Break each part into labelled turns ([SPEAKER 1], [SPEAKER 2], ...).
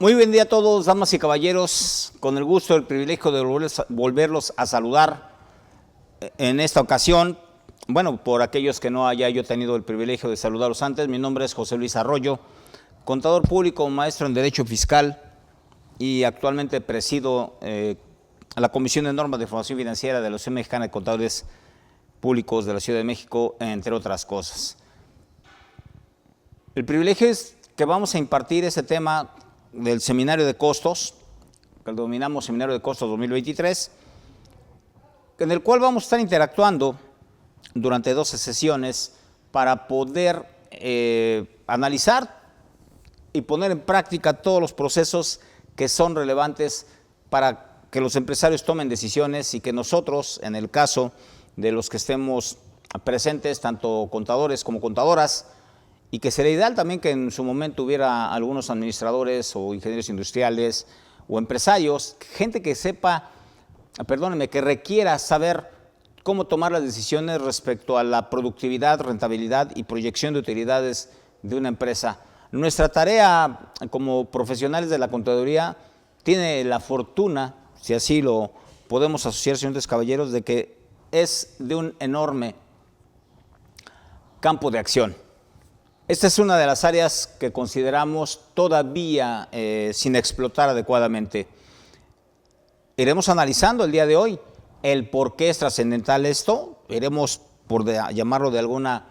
[SPEAKER 1] Muy buen día a todos, damas y caballeros, con el gusto y el privilegio de volverlos a saludar en esta ocasión. Bueno, por aquellos que no haya yo tenido el privilegio de saludarlos antes, mi nombre es José Luis Arroyo, contador público, maestro en Derecho Fiscal y actualmente presido la Comisión de Normas de Información Financiera de la Asociación Mexicana de Contadores Públicos de la Ciudad de México, entre otras cosas. El privilegio es que vamos a impartir ese tema del Seminario de Costos, que denominamos Seminario de Costos 2023, en el cual vamos a estar interactuando durante 12 sesiones para poder analizar y poner en práctica todos los procesos que son relevantes para que los empresarios tomen decisiones y que nosotros, en el caso de los que estemos presentes, tanto contadores como contadoras, y que sería ideal también que en su momento hubiera algunos administradores o ingenieros industriales o empresarios, gente que sepa, perdónenme, que requiera saber cómo tomar las decisiones respecto a la productividad, rentabilidad y proyección de utilidades de una empresa. Nuestra tarea como profesionales de la contaduría tiene la fortuna, si así lo podemos asociar, señores caballeros, de que es de un enorme campo de acción. Esta es una de las áreas que consideramos todavía sin explotar adecuadamente. Iremos analizando el día de hoy el por qué es trascendental esto. Iremos, por llamarlo de alguna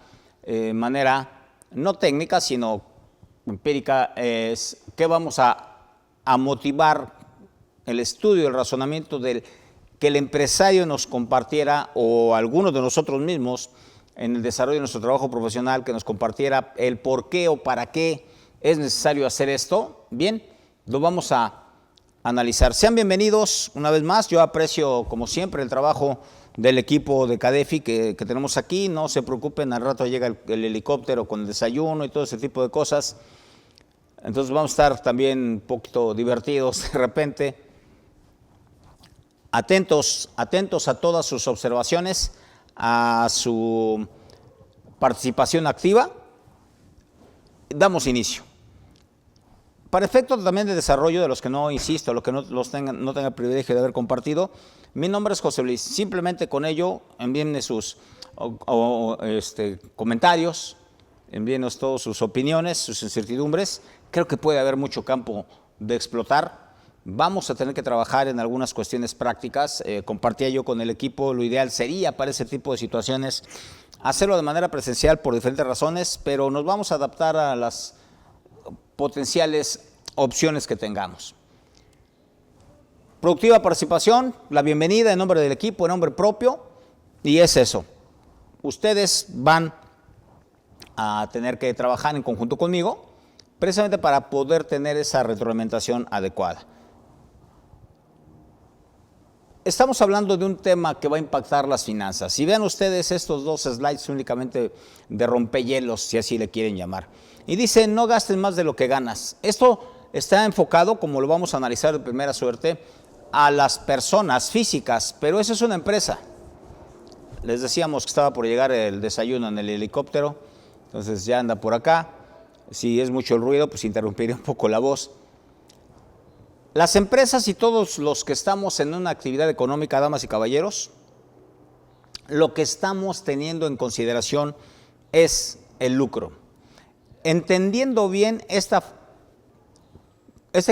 [SPEAKER 1] manera, no técnica, sino empírica, es qué vamos a motivar el estudio, el razonamiento del que el empresario nos compartiera, o algunos de nosotros mismos, en el desarrollo de nuestro trabajo profesional, que nos compartiera el por qué o para qué es necesario hacer esto. Bien, lo vamos a analizar. Sean bienvenidos una vez más. Yo aprecio, como siempre, el trabajo del equipo de CADEFI que tenemos aquí. No se preocupen, al rato llega el helicóptero con el desayuno y todo ese tipo de cosas. Entonces vamos a estar también un poquito divertidos de repente. Atentos a todas sus observaciones, a su participación activa. Damos inicio. Para efectos también de desarrollo de los que no, insisto, los que no tengan el privilegio de haber compartido, mi nombre es José Luis. Simplemente con ello envíenme sus comentarios, envíenos todas sus opiniones, sus incertidumbres. Creo que puede haber mucho campo de explotar. Vamos a tener que trabajar en algunas cuestiones prácticas. Compartía yo con el equipo, lo ideal sería para ese tipo de situaciones hacerlo de manera presencial por diferentes razones, pero nos vamos a adaptar a las potenciales opciones que tengamos. Productiva participación, la bienvenida en nombre del equipo, en nombre propio, y es eso. Ustedes van a tener que trabajar en conjunto conmigo, precisamente para poder tener esa retroalimentación adecuada. Estamos hablando de un tema que va a impactar las finanzas. Si vean ustedes estos dos slides únicamente de rompehielos, si así le quieren llamar. Y dice, no gastes más de lo que ganas. Esto está enfocado, como lo vamos a analizar de primera suerte, a las personas físicas, pero eso es una empresa. Les decíamos que estaba por llegar el desayuno en el helicóptero, entonces ya anda por acá. Si es mucho el ruido, pues interrumpiré un poco la voz. Las empresas y todos los que estamos en una actividad económica, damas y caballeros, lo que estamos teniendo en consideración es el lucro. Entendiendo bien este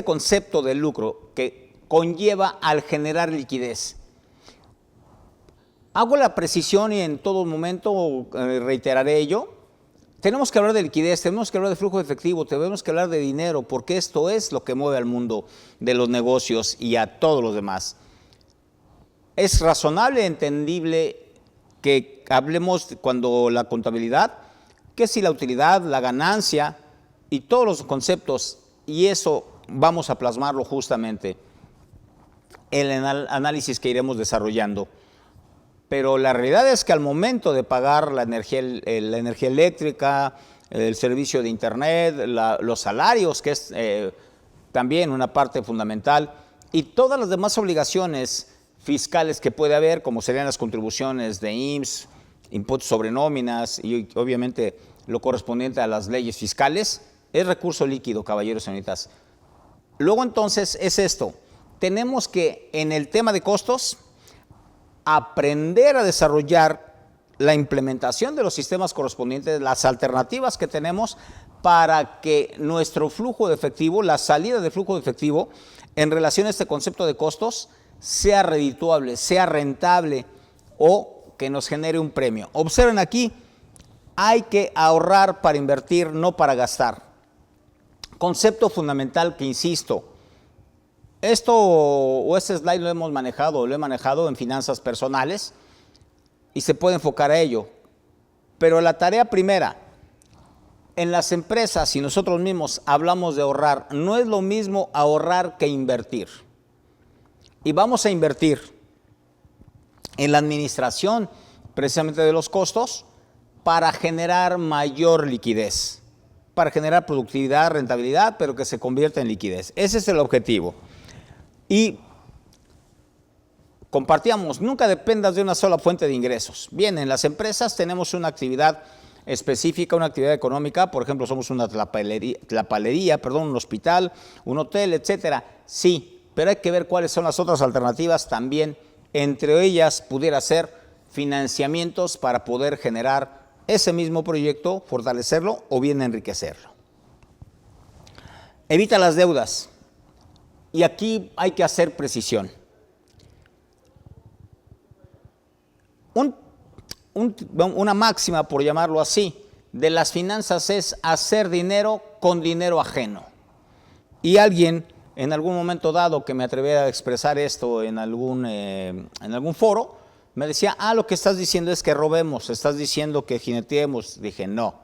[SPEAKER 1] concepto del lucro que conlleva al generar liquidez. Hago la precisión y en todo momento reiteraré ello. Tenemos que hablar de liquidez, tenemos que hablar de flujo de efectivo, tenemos que hablar de dinero, porque esto es lo que mueve al mundo de los negocios y a todos los demás. Es razonable, entendible que hablemos cuando la contabilidad, que si la utilidad, la ganancia y todos los conceptos, y eso vamos a plasmarlo justamente en el análisis que iremos desarrollando. Pero la realidad es que al momento de pagar la energía eléctrica, el servicio de internet, los salarios, que es también una parte fundamental, y todas las demás obligaciones fiscales que puede haber, como serían las contribuciones de IMSS, impuestos sobre nóminas y obviamente lo correspondiente a las leyes fiscales, es recurso líquido, caballeros y señoritas. Luego entonces es esto, tenemos que en el tema de costos aprender a desarrollar la implementación de los sistemas correspondientes, las alternativas que tenemos para que nuestro flujo de efectivo, la salida de flujo de efectivo en relación a este concepto de costos sea redituable, sea rentable o que nos genere un premio. Observen aquí, hay que ahorrar para invertir, no para gastar. Concepto fundamental que insisto, esto o este slide lo he manejado en finanzas personales y se puede enfocar a ello. Pero la tarea primera, en las empresas, si nosotros mismos hablamos de ahorrar, no es lo mismo ahorrar que invertir. Y vamos a invertir en la administración precisamente de los costos para generar mayor liquidez, para generar productividad, rentabilidad, pero que se convierta en liquidez. Ese es el objetivo. Y compartíamos, nunca dependas de una sola fuente de ingresos. Bien, en las empresas tenemos una actividad específica, una actividad económica, por ejemplo, somos una tlapalería, un hospital, un hotel, etcétera. Sí, pero hay que ver cuáles son las otras alternativas también. Entre ellas pudiera ser financiamientos para poder generar ese mismo proyecto, fortalecerlo o bien enriquecerlo. Evita las deudas. Y aquí hay que hacer precisión. Una máxima, por llamarlo así, de las finanzas es hacer dinero con dinero ajeno. Y alguien, en algún momento dado que me atreviera a expresar esto en algún foro, me decía, lo que estás diciendo es que robemos, estás diciendo que jineteemos. Dije, no.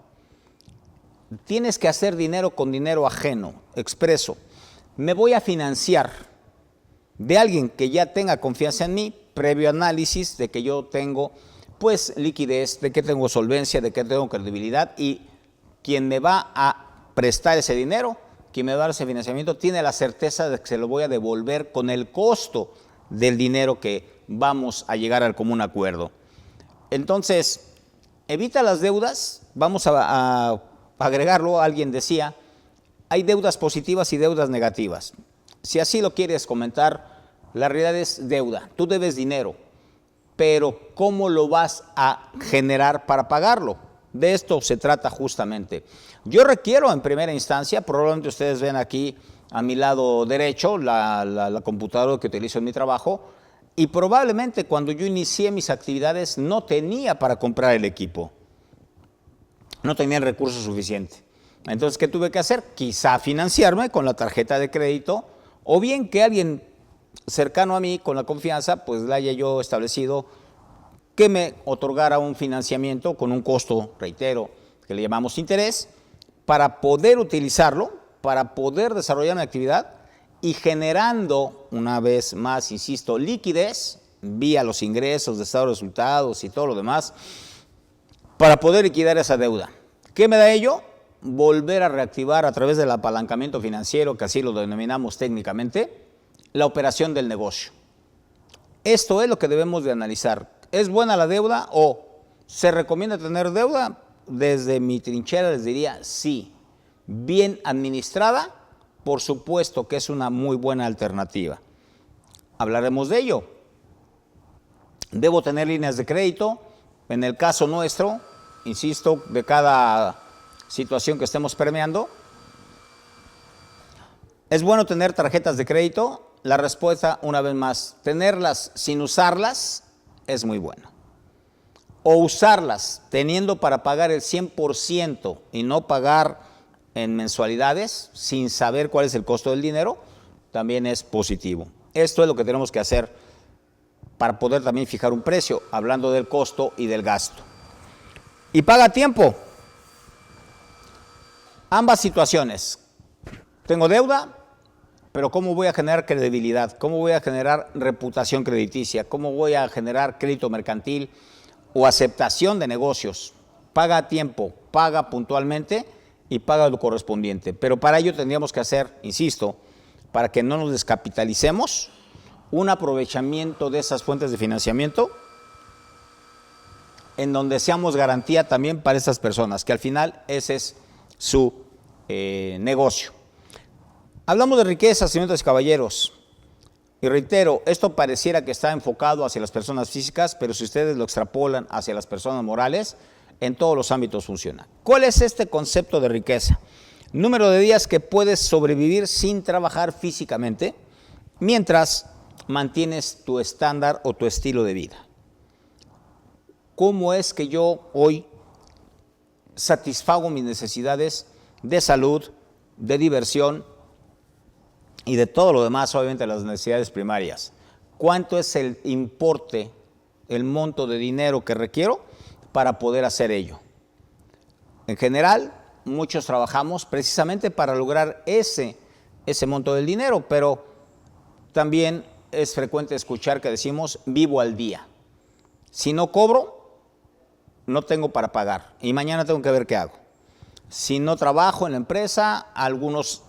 [SPEAKER 1] Tienes que hacer dinero con dinero ajeno, expreso. Me voy a financiar de alguien que ya tenga confianza en mí, previo análisis de que yo tengo pues liquidez, de que tengo solvencia, de que tengo credibilidad, y quien me va a prestar ese dinero, quien me va a dar ese financiamiento, tiene la certeza de que se lo voy a devolver con el costo del dinero que vamos a llegar al común acuerdo. Entonces, evita las deudas, vamos a agregarlo, alguien decía, hay deudas positivas y deudas negativas. Si así lo quieres comentar, la realidad es deuda, tú debes dinero, pero ¿cómo lo vas a generar para pagarlo? De esto se trata justamente. Yo requiero en primera instancia, probablemente ustedes ven aquí a mi lado derecho la computadora que utilizo en mi trabajo, y probablemente cuando yo inicié mis actividades no tenía para comprar el equipo, no tenía el recurso suficiente. Entonces, ¿qué tuve que hacer? Quizá financiarme con la tarjeta de crédito, o bien que alguien cercano a mí, con la confianza, pues la haya yo establecido, que me otorgara un financiamiento con un costo, reitero, que le llamamos interés, para poder utilizarlo, para poder desarrollar mi actividad y generando, una vez más, insisto, liquidez, vía los ingresos, de estado de resultados y todo lo demás, para poder liquidar esa deuda. ¿Qué me da ello? Volver a reactivar a través del apalancamiento financiero, que así lo denominamos técnicamente, la operación del negocio. Esto es lo que debemos de analizar. ¿Es buena la deuda o se recomienda tener deuda? Desde mi trinchera les diría sí. Bien administrada, por supuesto que es una muy buena alternativa. Hablaremos de ello. Debo tener líneas de crédito. En el caso nuestro, insisto, de cada situación que estemos permeando, ¿es bueno tener tarjetas de crédito? La respuesta, una vez más, tenerlas sin usarlas es muy bueno. O usarlas teniendo para pagar el 100% y no pagar en mensualidades sin saber cuál es el costo del dinero, también es positivo. Esto es lo que tenemos que hacer para poder también fijar un precio, hablando del costo y del gasto. Y paga a tiempo. Ambas situaciones. Tengo deuda, pero ¿cómo voy a generar credibilidad? ¿Cómo voy a generar reputación crediticia? ¿Cómo voy a generar crédito mercantil o aceptación de negocios? Paga a tiempo, paga puntualmente y paga lo correspondiente. Pero para ello tendríamos que hacer, insisto, para que no nos descapitalicemos, un aprovechamiento de esas fuentes de financiamiento en donde seamos garantía también para esas personas, que al final ese es su negocio. Hablamos de riqueza, señores y caballeros. Y reitero, esto pareciera que está enfocado hacia las personas físicas, pero si ustedes lo extrapolan hacia las personas morales, en todos los ámbitos funciona. ¿Cuál es este concepto de riqueza? Número de días que puedes sobrevivir sin trabajar físicamente, mientras mantienes tu estándar o tu estilo de vida. ¿Cómo es que yo hoy satisfago mis necesidades de salud, de diversión y de todo lo demás, obviamente las necesidades primarias? ¿Cuánto es el importe, el monto de dinero que requiero para poder hacer ello? En general, muchos trabajamos precisamente para lograr ese monto del dinero, pero también es frecuente escuchar que decimos vivo al día. Si no cobro, no tengo para pagar y mañana tengo que ver qué hago. Si no trabajo en la empresa, algunos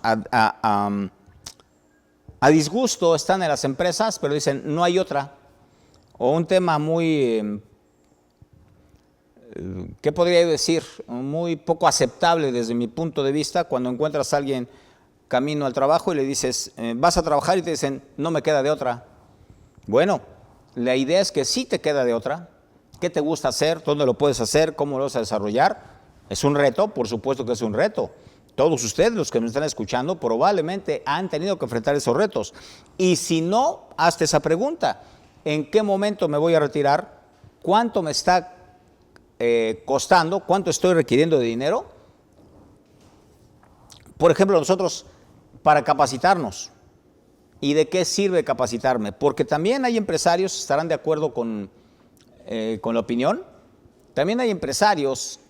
[SPEAKER 1] a disgusto están en las empresas, pero dicen no hay otra. O un tema muy, ¿qué podría yo decir? Muy poco aceptable desde mi punto de vista, cuando encuentras a alguien camino al trabajo y le dices, vas a trabajar, y te dicen, no me queda de otra. Bueno, la idea es que sí te queda de otra. ¿Qué te gusta hacer? ¿Dónde lo puedes hacer? ¿Cómo lo vas a desarrollar? ¿Es un reto? Por supuesto que es un reto. Todos ustedes, los que me están escuchando, probablemente han tenido que enfrentar esos retos. Y si no, hazte esa pregunta. ¿En qué momento me voy a retirar? ¿Cuánto me está costando? ¿Cuánto estoy requiriendo de dinero? Por ejemplo, nosotros, para capacitarnos. ¿Y de qué sirve capacitarme? Porque también hay empresarios, estarán de acuerdo con la opinión, también hay empresarios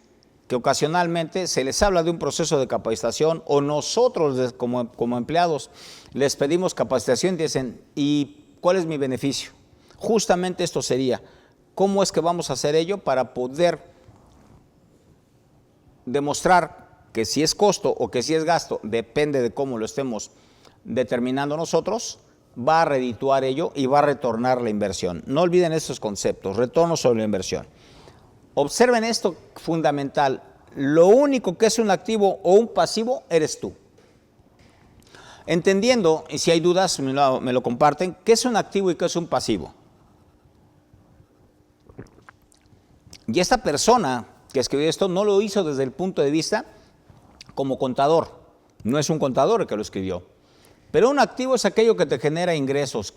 [SPEAKER 1] que ocasionalmente se les habla de un proceso de capacitación o nosotros como empleados les pedimos capacitación y dicen, ¿y cuál es mi beneficio? Justamente esto sería, ¿cómo es que vamos a hacer ello para poder demostrar que si es costo o que si es gasto, depende de cómo lo estemos determinando nosotros, va a redituar ello y va a retornar la inversión? No olviden estos conceptos, retorno sobre la inversión. Observen esto fundamental, lo único que es un activo o un pasivo eres tú. Entendiendo, y si hay dudas me lo comparten, ¿qué es un activo y qué es un pasivo? Y esta persona que escribió esto no lo hizo desde el punto de vista como contador, no es un contador el que lo escribió. Pero un activo es aquello que te genera ingresos,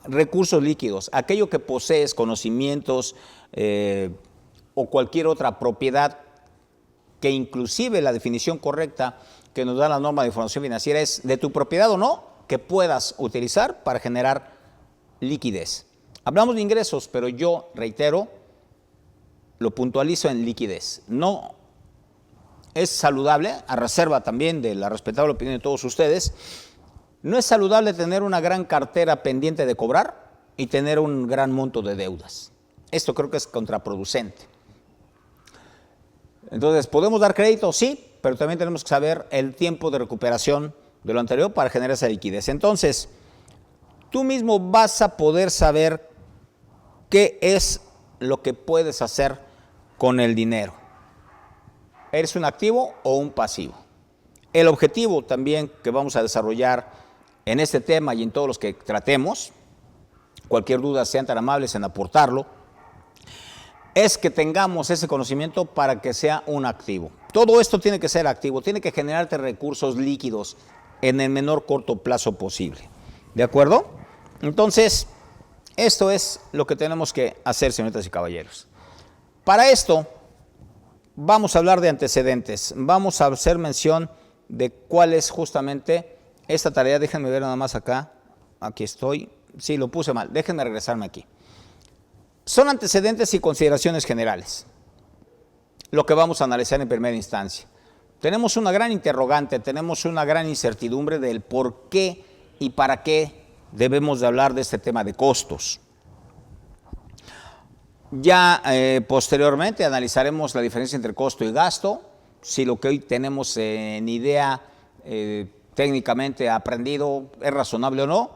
[SPEAKER 1] recursos líquidos, aquello que posees, conocimientos o cualquier otra propiedad que inclusive la definición correcta que nos da la norma de información financiera es de tu propiedad o no, que puedas utilizar para generar liquidez. Hablamos de ingresos, pero yo reitero, lo puntualizo en liquidez. No es saludable, a reserva también de la respetable opinión de todos ustedes, no es saludable tener una gran cartera pendiente de cobrar y tener un gran monto de deudas. Esto creo que es contraproducente. Entonces, ¿podemos dar crédito? Sí, pero también tenemos que saber el tiempo de recuperación de lo anterior para generar esa liquidez. Entonces, tú mismo vas a poder saber qué es lo que puedes hacer con el dinero. ¿Eres un activo o un pasivo? El objetivo también que vamos a desarrollar en este tema y en todos los que tratemos, cualquier duda sean tan amables en aportarlo, es que tengamos ese conocimiento para que sea un activo. Todo esto tiene que ser activo, tiene que generarte recursos líquidos en el menor corto plazo posible. ¿De acuerdo? Entonces, esto es lo que tenemos que hacer, señoritas y caballeros. Para esto, vamos a hablar de antecedentes. Vamos a hacer mención de cuál es justamente esta tarea. Déjenme ver nada más acá. Aquí estoy. Sí, lo puse mal. Déjenme regresarme aquí. Son antecedentes y consideraciones generales, lo que vamos a analizar en primera instancia. Tenemos una gran interrogante, tenemos una gran incertidumbre del por qué y para qué debemos de hablar de este tema de costos. Ya posteriormente analizaremos la diferencia entre costo y gasto, si lo que hoy tenemos en idea técnicamente aprendido es razonable o no.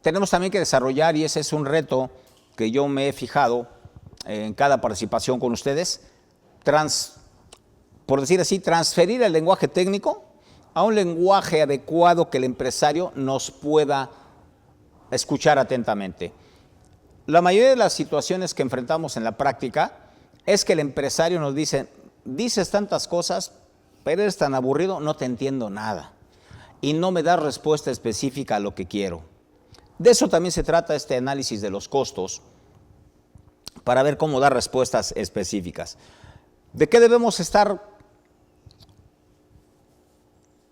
[SPEAKER 1] Tenemos también que desarrollar, y ese es un reto que yo me he fijado en cada participación con ustedes, por decir así, transferir el lenguaje técnico a un lenguaje adecuado que el empresario nos pueda escuchar atentamente. La mayoría de las situaciones que enfrentamos en la práctica es que el empresario nos dice, dices tantas cosas, pero eres tan aburrido, no te entiendo nada y no me das respuesta específica a lo que quiero. De eso también se trata este análisis de los costos, para ver cómo dar respuestas específicas. ¿De qué debemos estar?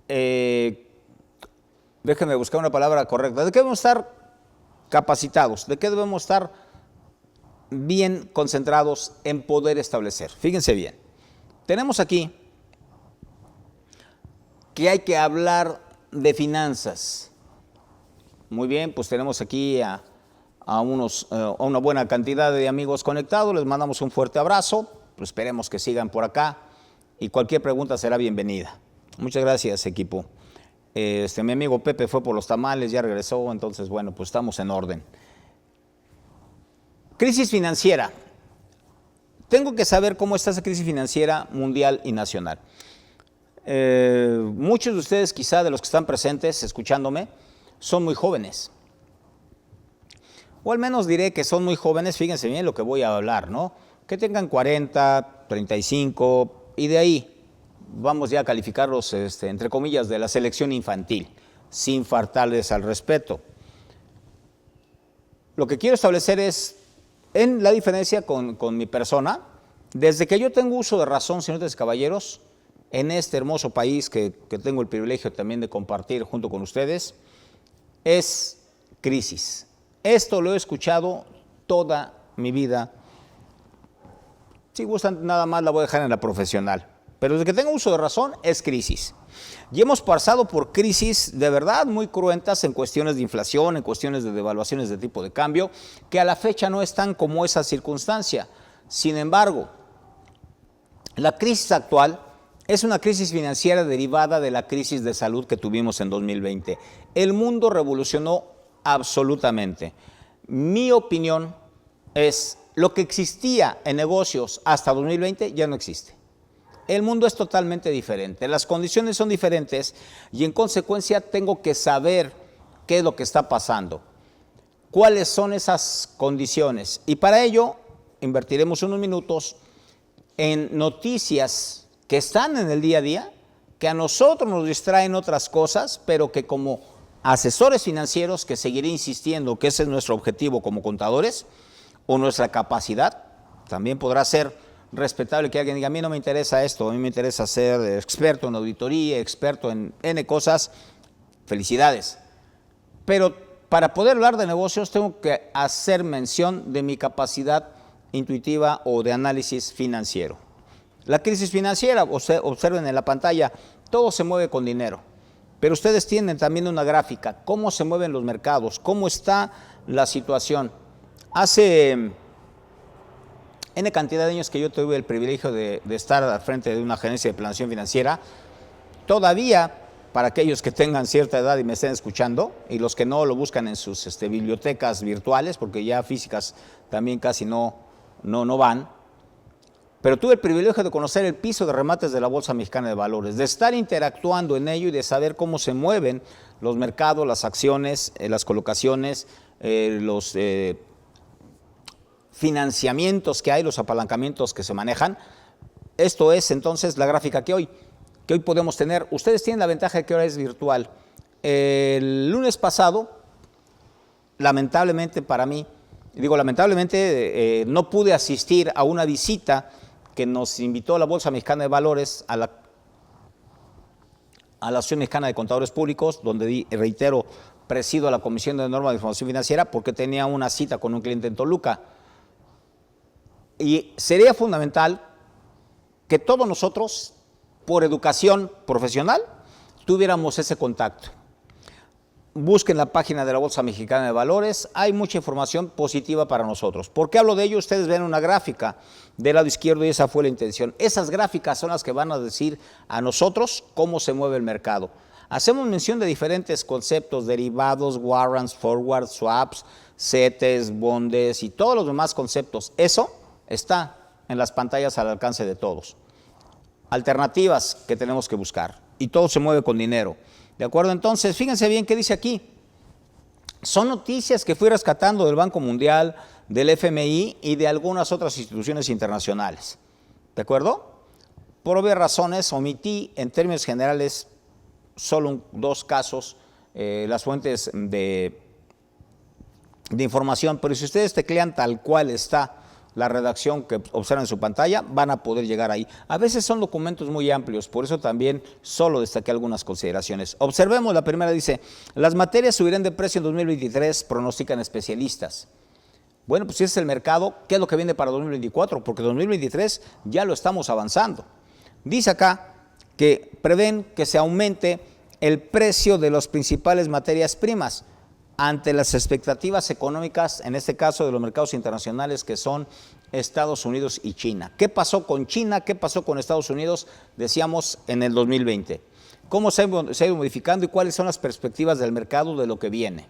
[SPEAKER 1] Déjenme buscar una palabra correcta. ¿De qué debemos estar capacitados? ¿De qué debemos estar bien concentrados en poder establecer? Fíjense bien. Tenemos aquí que hay que hablar de finanzas. Muy bien, pues tenemos aquí a una buena cantidad de amigos conectados. Les mandamos un fuerte abrazo. Pues esperemos que sigan por acá y cualquier pregunta será bienvenida. Muchas gracias, equipo. Mi amigo Pepe fue por los tamales, ya regresó, entonces bueno, pues estamos en orden. Crisis financiera. Tengo que saber cómo está esa crisis financiera mundial y nacional. Muchos de ustedes, quizá de los que están presentes escuchándome, son muy jóvenes. O al menos diré que son muy jóvenes, fíjense bien lo que voy a hablar, ¿no? Que tengan 40, 35 y de ahí vamos ya a calificarlos, entre comillas, de la selección infantil, sin faltarles al respeto. Lo que quiero establecer es, en la diferencia con mi persona, desde que yo tengo uso de razón, señores caballeros, en este hermoso país que tengo el privilegio también de compartir junto con ustedes, es crisis. Esto lo he escuchado toda mi vida. Si gustan, nada más la voy a dejar en la profesional. Pero desde que tengo uso de razón, es crisis. Y hemos pasado por crisis de verdad muy cruentas en cuestiones de inflación, en cuestiones de devaluaciones de tipo de cambio, que a la fecha no están como esa circunstancia. Sin embargo, la crisis actual es una crisis financiera derivada de la crisis de salud que tuvimos en 2020. El mundo revolucionó absolutamente. Mi opinión es, lo que existía en negocios hasta 2020 ya no existe. El mundo es totalmente diferente, las condiciones son diferentes y en consecuencia tengo que saber qué es lo que está pasando, cuáles son esas condiciones. Y para ello invertiremos unos minutos en noticias que están en el día a día, que a nosotros nos distraen otras cosas, pero que como asesores financieros, que seguiré insistiendo que ese es nuestro objetivo como contadores, o nuestra capacidad, también podrá ser respetable que alguien diga, a mí no me interesa esto, a mí me interesa ser experto en auditoría, experto en N cosas, felicidades. Pero para poder hablar de negocios tengo que hacer mención de mi capacidad intuitiva o de análisis financiero. La crisis financiera, observen en la pantalla, todo se mueve con dinero, pero ustedes tienen también una gráfica, cómo se mueven los mercados, cómo está la situación. Hace N cantidad de años que yo tuve el privilegio de estar al frente de una agencia de planeación financiera, todavía, para aquellos que tengan cierta edad y me estén escuchando, y los que no lo buscan en sus bibliotecas virtuales, porque ya físicas también casi no van, pero tuve el privilegio de conocer el piso de remates de la Bolsa Mexicana de Valores, de estar interactuando en ello y de saber cómo se mueven los mercados, las acciones, las colocaciones, los financiamientos que hay, los apalancamientos que se manejan. Esto es entonces la gráfica que hoy podemos tener. Ustedes tienen la ventaja de que ahora es virtual. El lunes pasado, lamentablemente para mí, no pude asistir a una visita que nos invitó la Bolsa Mexicana de Valores a la Asociación Mexicana de Contadores Públicos, donde, reitero, presido la Comisión de Norma de Información Financiera porque tenía una cita con un cliente en Toluca. Y sería fundamental que todos nosotros, por educación profesional, tuviéramos ese contacto. Busquen la página de la Bolsa Mexicana de Valores, hay mucha información positiva para nosotros. ¿Por qué hablo de ello? Ustedes ven una gráfica del lado izquierdo y esa fue la intención. Esas gráficas son las que van a decir a nosotros cómo se mueve el mercado. Hacemos mención de diferentes conceptos, derivados, warrants, forwards, swaps, CETES, bondes y todos los demás conceptos. Eso está en las pantallas al alcance de todos. Alternativas que tenemos que buscar. y todo se mueve con dinero. ¿De acuerdo? Entonces, fíjense bien qué dice aquí. Son noticias que fui rescatando del Banco Mundial, del FMI y de algunas otras instituciones internacionales. ¿De acuerdo? Por obvias razones, omití en términos generales solo dos casos, las fuentes de información, pero si ustedes teclean tal cual está la redacción que observan en su pantalla, van a poder llegar ahí. A veces son documentos muy amplios, por eso también solo destaqué algunas consideraciones. Observemos, la primera dice, las materias subirán de precio en 2023, pronostican especialistas. Bueno, pues si ese es el mercado, ¿qué es lo que viene para 2024? Porque 2023 ya lo estamos avanzando. Dice acá que prevén que se aumente el precio de las principales materias primas ante las expectativas económicas, en este caso de los mercados internacionales que son Estados Unidos y China. ¿Qué pasó con China? ¿Qué pasó con Estados Unidos? Decíamos en el 2020. ¿Cómo se ha ido modificando y cuáles son las perspectivas del mercado de lo que viene?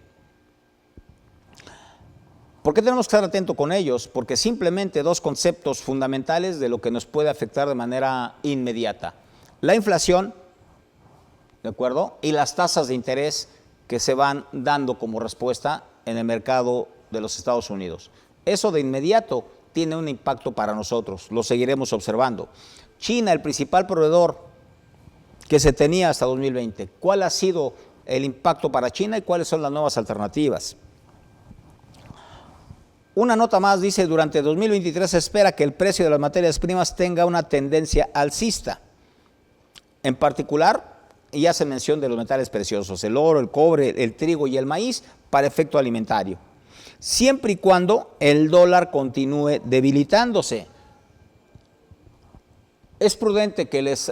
[SPEAKER 1] ¿Por qué tenemos que estar atentos con ellos? Porque simplemente dos conceptos fundamentales de lo que nos puede afectar de manera inmediata. La inflación, ¿de acuerdo? Y las tasas de interés que se van dando como respuesta en el mercado de los Estados Unidos. Eso de inmediato tiene un impacto para nosotros, lo seguiremos observando. China, el principal proveedor que se tenía hasta 2020, ¿cuál ha sido el impacto para China y cuáles son las nuevas alternativas? Una nota más dice, durante 2023 se espera que el precio de las materias primas tenga una tendencia alcista. En particular, y hace mención de los metales preciosos, el oro, el cobre, el trigo y el maíz para efecto alimentario, siempre y cuando el dólar continúe debilitándose. Es prudente que les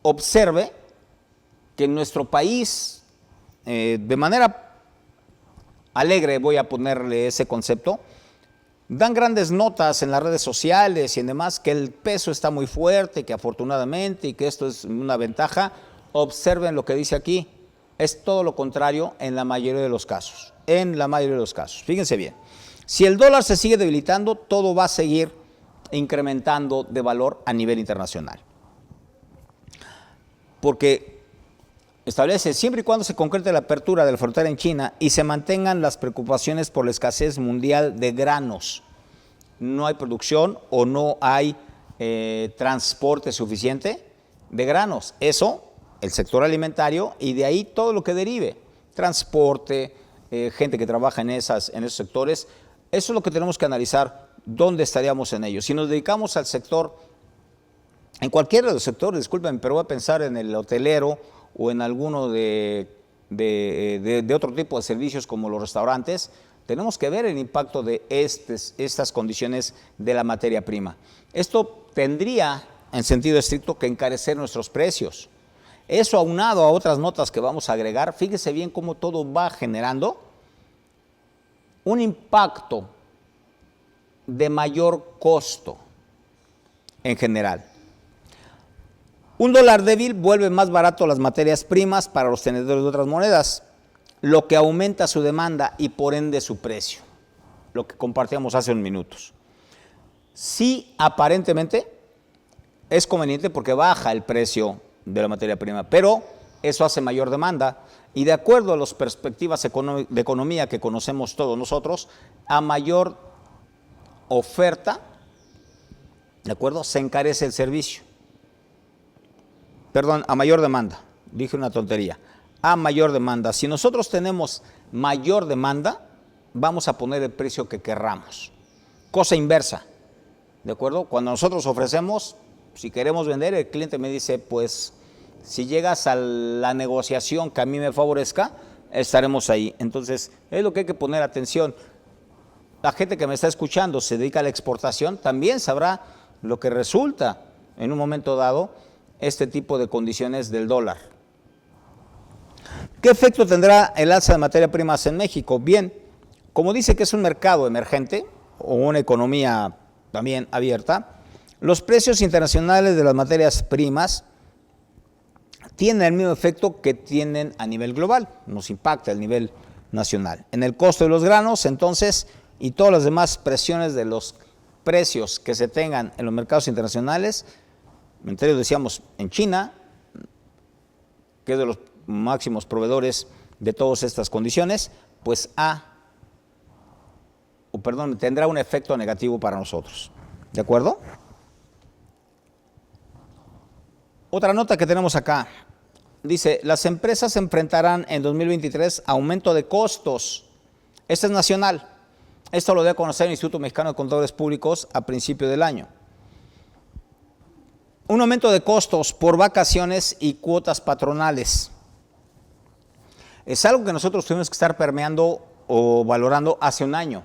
[SPEAKER 1] observe que en nuestro país, de manera alegre voy a ponerle ese concepto, dan grandes notas en las redes sociales y en demás que el peso está muy fuerte, que afortunadamente y que esto es una ventaja. Observen lo que dice aquí, es todo lo contrario en la mayoría de los casos. En la mayoría de los casos, fíjense bien, si el dólar se sigue debilitando, todo va a seguir incrementando de valor a nivel internacional. Porque establece, siempre y cuando se concrete la apertura de la frontera en China y se mantengan las preocupaciones por la escasez mundial de granos, no hay producción o no hay transporte suficiente de granos. Eso, el sector alimentario y de ahí todo lo que derive, transporte, gente que trabaja en esos sectores, eso es lo que tenemos que analizar, dónde estaríamos en ellos. Si nos dedicamos al sector, en cualquiera de los sectores, disculpen, pero voy a pensar en el hotelero, o en alguno de otro tipo de servicios como los restaurantes, tenemos que ver el impacto de estas condiciones de la materia prima. Esto tendría, en sentido estricto, que encarecer nuestros precios. Eso aunado a otras notas que vamos a agregar, fíjese bien cómo todo va generando un impacto de mayor costo en general. Un dólar débil vuelve más barato las materias primas para los tenedores de otras monedas, lo que aumenta su demanda y por ende su precio, lo que compartíamos hace unos minutos. Sí, aparentemente es conveniente porque baja el precio de la materia prima, pero eso hace mayor demanda y de acuerdo a las perspectivas de economía que conocemos todos nosotros, a mayor oferta, ¿de acuerdo?, se encarece el servicio. Perdón, a mayor demanda, dije una tontería, a mayor demanda. Si nosotros tenemos mayor demanda, vamos a poner el precio que querramos. Cosa inversa, ¿de acuerdo? Cuando nosotros ofrecemos, si queremos vender, el cliente me dice, pues, si llegas a la negociación que a mí me favorezca, estaremos ahí. Entonces, es lo que hay que poner atención. La gente que me está escuchando se dedica a la exportación, también sabrá lo que resulta en un momento dado este tipo de condiciones del dólar. ¿Qué efecto tendrá el alza de materia primas en México? Bien, como dice que es un mercado emergente o una economía también abierta, los precios internacionales de las materias primas tienen el mismo efecto que tienen a nivel global, nos impacta a nivel nacional. En el costo de los granos, entonces, y todas las demás presiones de los precios que se tengan en los mercados internacionales, entre ellos decíamos en China, que es de los máximos proveedores de todas estas condiciones, pues tendrá un efecto negativo para nosotros. ¿De acuerdo? Otra nota que tenemos acá. Dice, las empresas enfrentarán en 2023 aumento de costos. Este es nacional. Esto lo dio a conocer el Instituto Mexicano de Contadores Públicos a principio del año. Un aumento de costos por vacaciones y cuotas patronales. Es algo que nosotros tuvimos que estar permeando o valorando hace un año.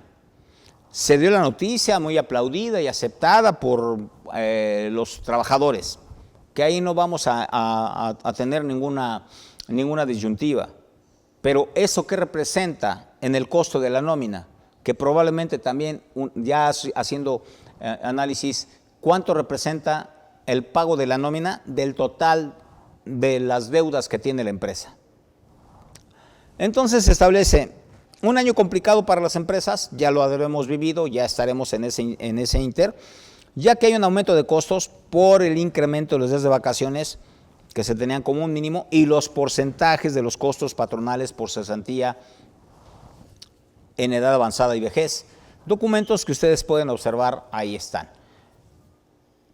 [SPEAKER 1] Se dio la noticia muy aplaudida y aceptada por los trabajadores, que ahí no vamos a tener ninguna disyuntiva. Pero ¿eso qué representa en el costo de la nómina? Que probablemente también, ya haciendo análisis, ¿cuánto representa el pago de la nómina del total de las deudas que tiene la empresa? Entonces se establece un año complicado para las empresas, ya lo habremos vivido, ya estaremos en ese inter, ya que hay un aumento de costos por el incremento de los días de vacaciones que se tenían como un mínimo y los porcentajes de los costos patronales por cesantía en edad avanzada y vejez. Documentos que ustedes pueden observar, ahí están.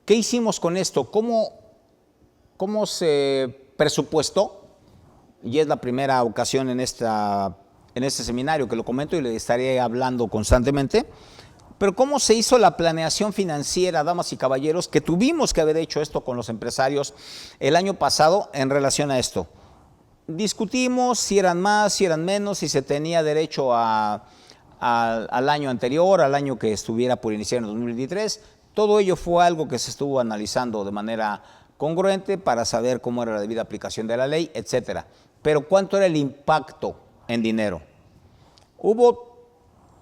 [SPEAKER 1] ¿Qué hicimos con esto? ¿Cómo se presupuestó? Y es la primera ocasión en este seminario que lo comento y le estaré hablando constantemente. Pero ¿cómo se hizo la planeación financiera, damas y caballeros, que tuvimos que haber hecho esto con los empresarios el año pasado en relación a esto? Discutimos si eran más, si eran menos, si se tenía derecho al año anterior, al año que estuviera por iniciar en 2023. Todo ello fue algo que se estuvo analizando de manera congruente para saber cómo era la debida aplicación de la ley, etcétera. Pero ¿cuánto era el impacto en dinero? Hubo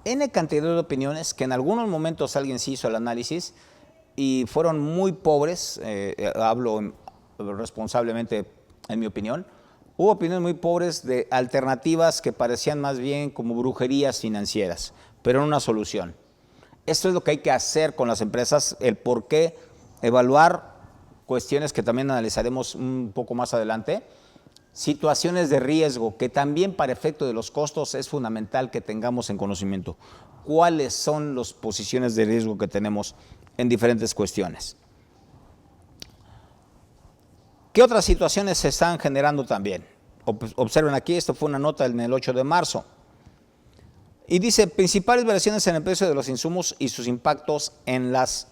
[SPEAKER 1] N cantidad de opiniones que en algunos momentos alguien se hizo el análisis y fueron muy pobres, hablo responsablemente en mi opinión. Hubo opiniones muy pobres de alternativas que parecían más bien como brujerías financieras, pero no una solución. Esto es lo que hay que hacer con las empresas, el por qué evaluar cuestiones que también analizaremos un poco más adelante, situaciones de riesgo que también para efecto de los costos es fundamental que tengamos en conocimiento. ¿Cuáles son las posiciones de riesgo que tenemos en diferentes cuestiones? ¿Qué otras situaciones se están generando también? Observen aquí, esto fue una nota en el 8 de marzo. Y dice, principales variaciones en el precio de los insumos y sus impactos en las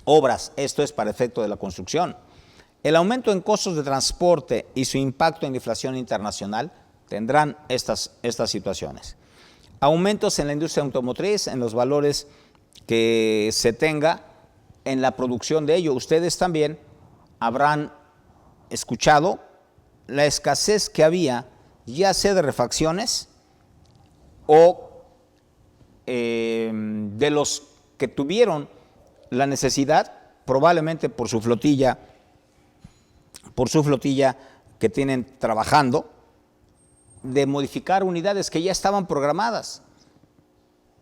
[SPEAKER 1] obras. Esto es para efecto de la construcción. El aumento en costos de transporte y su impacto en la inflación internacional tendrán estas situaciones. Aumentos en la industria automotriz, en los valores que se tenga en la producción de ello. Ustedes también habrán escuchado la escasez que había, ya sea de refacciones o de los que tuvieron la necesidad, probablemente por su flotilla que tienen trabajando, de modificar unidades que ya estaban programadas.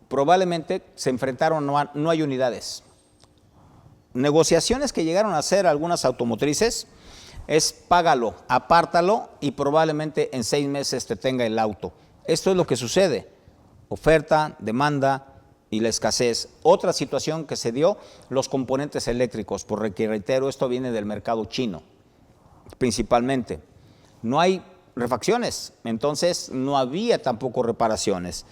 [SPEAKER 1] Probablemente se enfrentaron no hay unidades. Negociaciones que llegaron a hacer algunas automotrices es págalo, apártalo y probablemente en 6 meses te tenga el auto. Esto es lo que sucede. Oferta, demanda y la escasez. Otra situación que se dio, los componentes eléctricos, porque reitero, esto viene del mercado chino, principalmente. No hay refacciones, entonces no había tampoco reparaciones.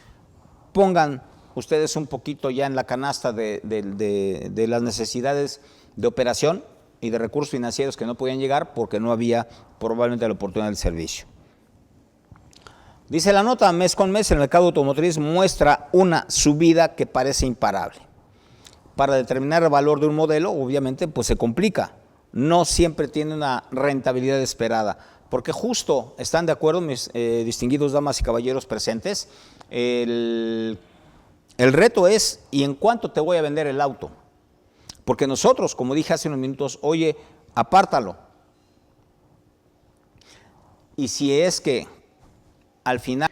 [SPEAKER 1] Pongan ustedes un poquito ya en la canasta de las necesidades de operación y de recursos financieros que no podían llegar porque no había probablemente la oportunidad del servicio. Dice la nota, mes con mes el mercado automotriz muestra una subida que parece imparable. Para determinar el valor de un modelo, obviamente, pues se complica. No siempre tiene una rentabilidad esperada, porque justo, están de acuerdo mis distinguidos damas y caballeros presentes, el reto es, ¿y en cuánto te voy a vender el auto? Porque nosotros, como dije hace unos minutos, oye, apártalo. Y si es que al final